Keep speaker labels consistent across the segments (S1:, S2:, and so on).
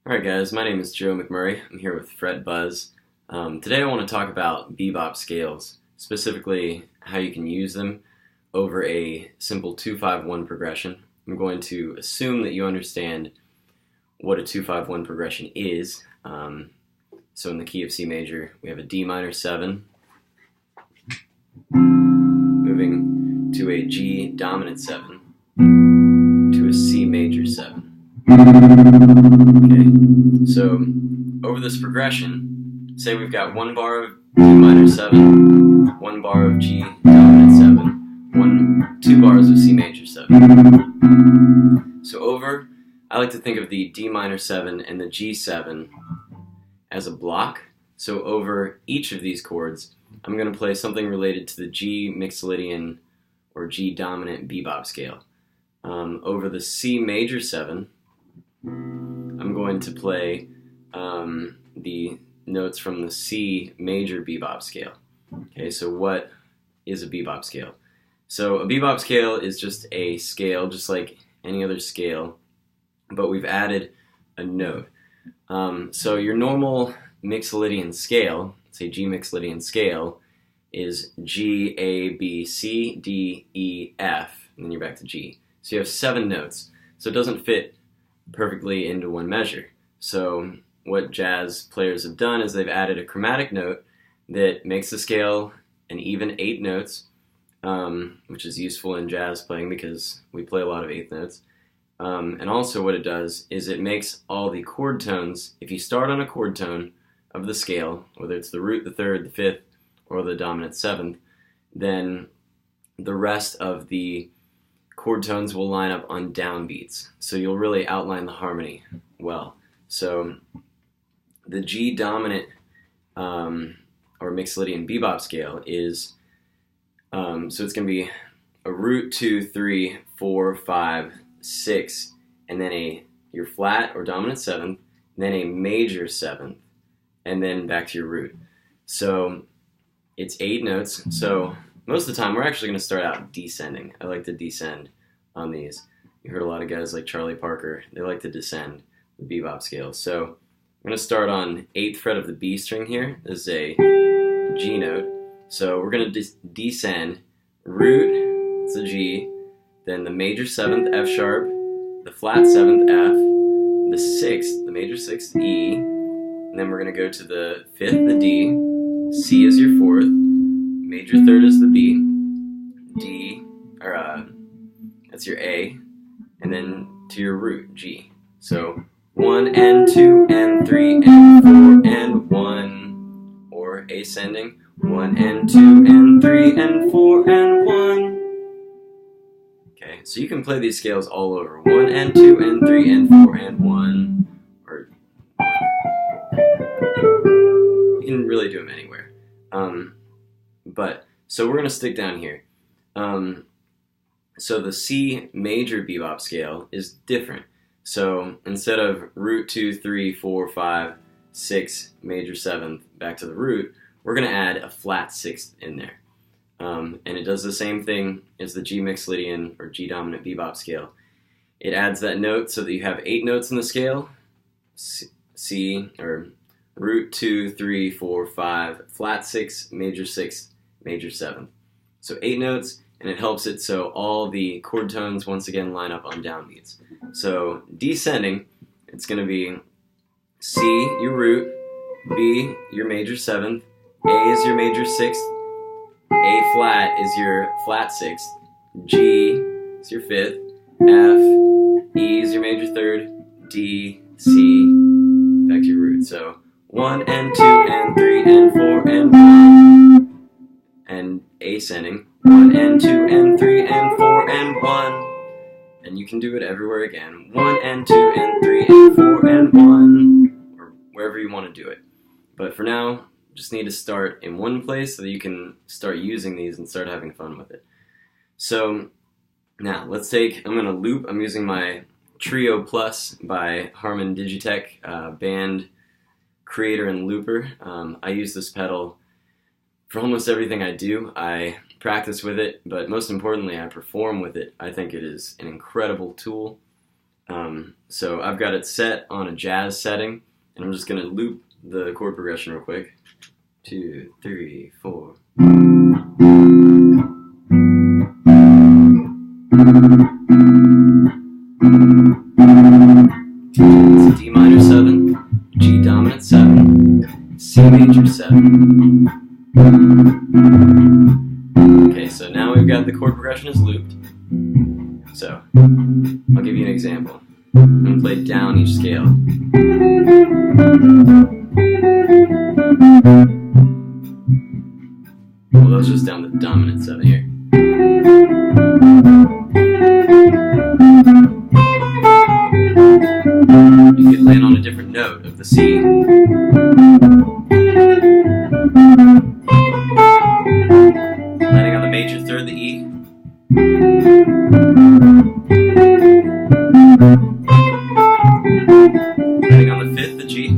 S1: Alright guys, my name is Joe McMurray. I'm here with Fred Buzz. Today I want to talk about bebop scales, specifically how you can use them over a simple 2-5-1 progression. I'm going to assume that you understand what a 2-5-1 progression is. So in the key of C major, we have a D minor 7, moving to a G dominant 7, to a C major 7. Okay, so over this progression, say we've got one bar of D minor 7, one bar of G dominant 7, two bars of C major 7. So I like to think of the D minor 7 and the G7 as a block. So over each of these chords, I'm going to play something related to the G mixolydian or G dominant bebop scale. Over the C major 7, I'm going to play the notes from the C major bebop scale. Okay, so what is a bebop scale? So a bebop scale is just a scale, just like any other scale, but we've added a note. So your normal mixolydian scale, say G mixolydian scale, is G, A, B, C, D, E, F, and then you're back to G. So you have 7 notes. So it doesn't fit perfectly into one measure. So what jazz players have done is they've added a chromatic note that makes the scale an even 8 notes, which is useful in jazz playing because we play a lot of 8th notes. And also what it does is it makes all the chord tones, if you start on a chord tone of the scale, whether it's the root, the 3rd, the 5th, or the dominant 7th, then the rest of the chord tones will line up on downbeats. So you'll really outline the harmony well. So the G dominant or mixolydian bebop scale is, so it's going to be a root 2, 3, 4, 5, 6, and then your flat or dominant 7th, then a major 7th, and then back to your root. So it's 8 notes. So most of the time we're actually going to start out descending. I like to descend on these. You heard a lot of guys like Charlie Parker, they like to descend the bebop scale. So I'm going to start on 8th fret of the B string here. This is a G note. So we're going to descend root, it's a G, then the major 7th F sharp, the flat 7th F, the 6th, the major 6th E, and then we're going to go to the 5th, the D, C is your 4th, major 3rd is the B, D, that's your A, and then to your root, G. So 1 and 2 and 3 and 4 and 1, or ascending, 1 and 2 and 3 and 4 and 1. Okay, so you can play these scales all over, 1 and 2 and 3 and 4 and 1, or you can really do them anywhere. So we're going to stick down here. So the C major bebop scale is different. So instead of root 2, 3, 4, 5, 6, major 7th, back to the root, we're going to add a flat 6th in there. And it does the same thing as the G mixolydian or G dominant bebop scale. It adds that note so that you have 8 notes in the scale, C, or root 2, 3, 4, 5, flat 6, major 6th, major 7th. So 8 notes, and it helps it so all the chord tones once again line up on downbeats. So descending, it's going to be C, your root, B, your major 7th, A is your major 6th, A flat is your flat 6th, G is your 5th, F, E is your major 3rd, D, C, back to your root. So 1 and 2 and 3 and 4 and 1, and ascending, 1 and 2 and 3 and 4 and 1. And you can do it everywhere again. 1 and 2 and 3 and 4 and 1, or wherever you want to do it. But for now, just need to start in one place so that you can start using these and start having fun with it. So now I'm going to loop. I'm using my Trio Plus by Harman Digitech, band creator and looper. I use this pedal for almost everything I do. I practice with it, but most importantly, I perform with it. I think it is an incredible tool. So I've got it set on a jazz setting, and I'm just going to loop the chord progression real quick. 2, 3, 4. It's D minor 7, G dominant 7, C major 7. Okay, so now we've got the chord progression is looped. So, I'll give you an example. I'm going to play down each scale. Well, that's just down the dominant 7 here. You could land on a different note of the C. Landing on the major third, the E. Landing on the fifth, the G.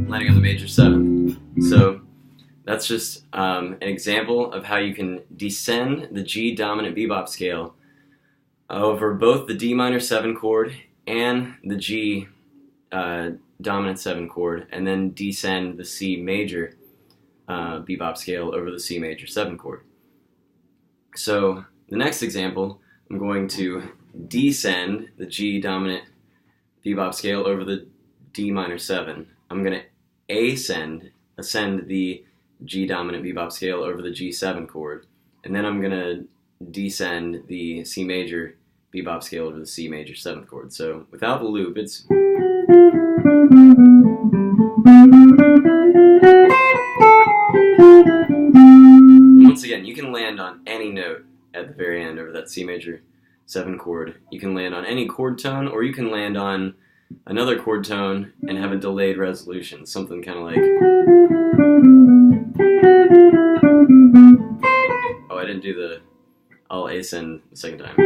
S1: Landing on the major seventh. So that's just an example of how you can descend the G dominant bebop scale over both the D minor 7 chord and the G dominant 7 chord, and then descend the C major bebop scale over the C major 7 chord. So the next example, I'm going to descend the G dominant bebop scale over the D minor 7. I'm going to ascend the G dominant bebop scale over the G7 chord, and then I'm going to descend the C major bebop scale over the C major 7th chord. So without the loop, it's once again, you can land on any note at the very end over that C major 7 chord. You can land on any chord tone, or you can land on another chord tone and have a delayed resolution, something kind of like... Oh, I didn't do the... I'll ascend the second time.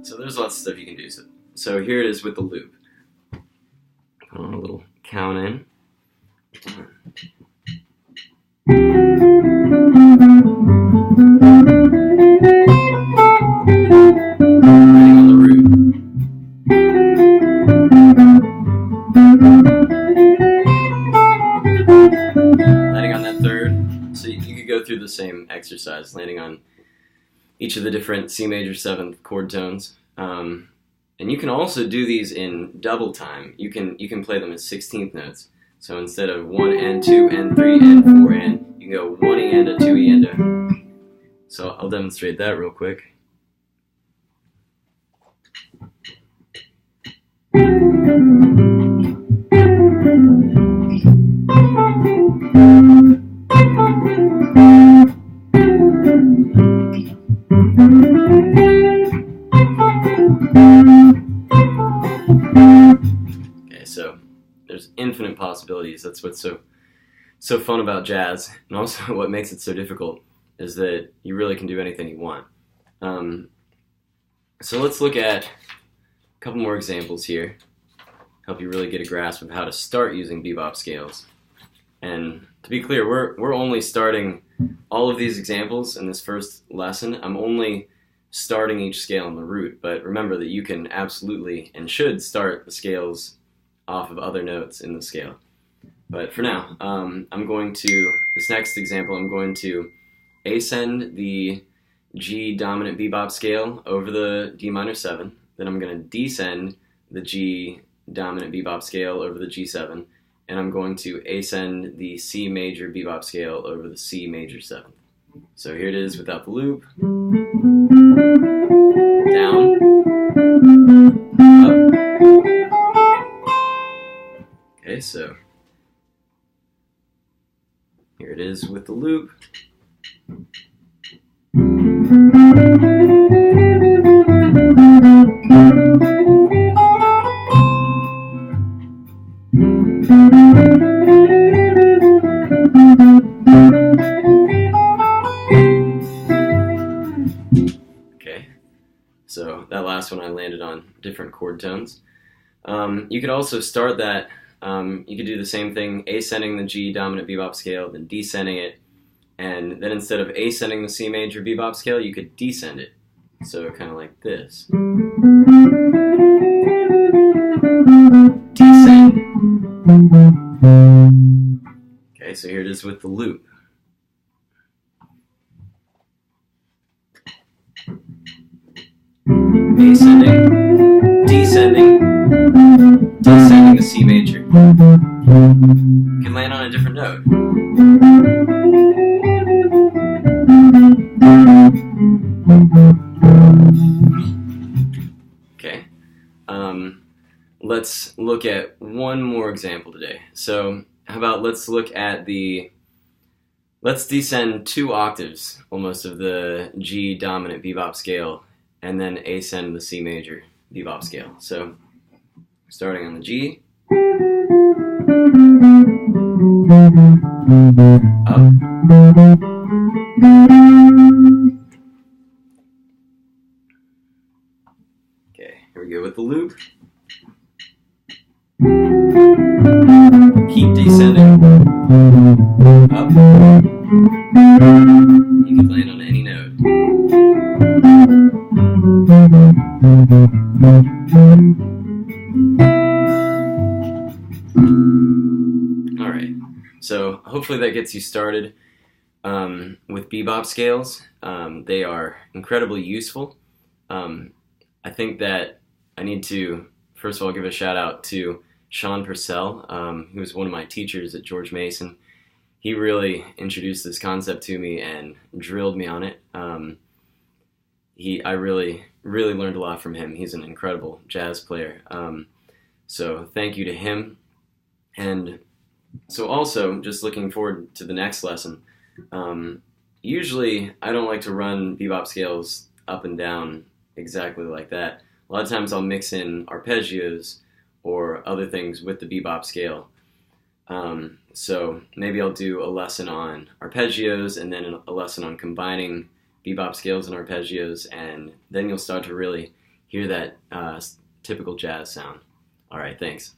S1: So there's lots of stuff you can do. So here it is with the loop. Put on a little count in. Landing on the root. Landing on that third. So you could go through the same exercise, landing on each of the different C major 7th chord tones. And you can also do these in double time. You can play them as 16th notes. So instead of 1 and 2 and 3 and 4 and, you can go 1 E and a 2 E and a. So I'll demonstrate that real quick. Okay, so there's infinite possibilities. That's what's so fun about jazz, and also what makes it so difficult is that you really can do anything you want. So let's look at a couple more examples here, help you really get a grasp of how to start using bebop scales. And to be clear, we're only starting all of these examples in this first lesson. I'm only starting each scale on the root, but remember that you can absolutely and should start the scales off of other notes in the scale. But for now, I'm going to, this next example, I'm going to ascend the G dominant bebop scale over the D minor 7. Then I'm going to descend the G dominant bebop scale over the G7. And I'm going to ascend the C major bebop scale over the C major 7th. So here it is without the loop. Down. Up. Okay, so here it is with the loop. Okay, so that last one I landed on different chord tones. You could also start that, you could do the same thing, ascending the G dominant bebop scale, then descending it, and then instead of ascending the C major bebop scale, you could descend it. So kind of like this. Descend. Okay, so here it is with the loop. Ascending, descending, descending the C major. You can land on a different note. Okay, let's look at one more example today. So how about let's descend 2 octaves almost of the G dominant bebop scale and then ascend the C major bebop scale. So starting on the G, up, okay, here we go with the loop. Keep descending, up, you can land on any note. Alright, so hopefully that gets you started with bebop scales. They are incredibly useful. I think that I need to, first of all, give a shout out to Sean Purcell, who was one of my teachers at George Mason. He really introduced this concept to me and drilled me on it. I really learned a lot from him. He's an incredible jazz player. So thank you to him. And so also, just looking forward to the next lesson, usually I don't like to run bebop scales up and down exactly like that. A lot of times I'll mix in arpeggios or other things with the bebop scale. So maybe I'll do a lesson on arpeggios and then a lesson on combining bebop scales and arpeggios, and then you'll start to really hear that typical jazz sound. All right, thanks.